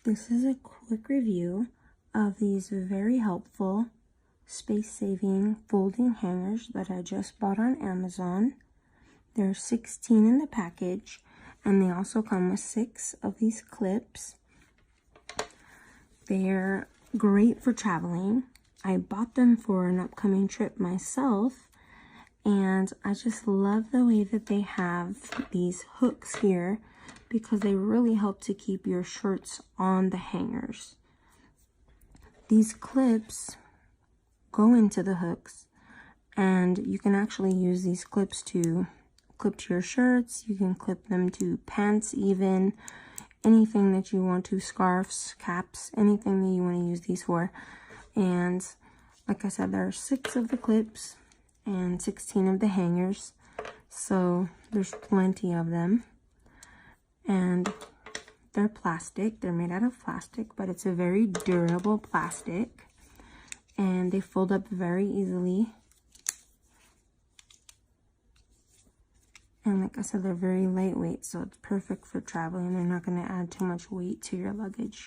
This is a quick review of these very helpful space-saving folding hangers that I just bought on Amazon. There are 16 in the package, and they also come with 6 of these clips. They're great for traveling. I bought them for an upcoming trip myself, and I just love the way that they have these hooks here because they really help to keep your shirts on the hangers. These clips go into the hooks, and you can actually use these clips to clip to your shirts. You can clip them to pants, even anything that you want to, scarves, caps, anything that you want to use these for. And like I said, there are 6 of the clips and 16 of the hangers, so there's plenty of them. And they're plastic. They're made out of plastic, but it's a very durable plastic, and they fold up very easily. And like I said, they're very lightweight, so it's perfect for traveling. They're not going to add too much weight to your luggage.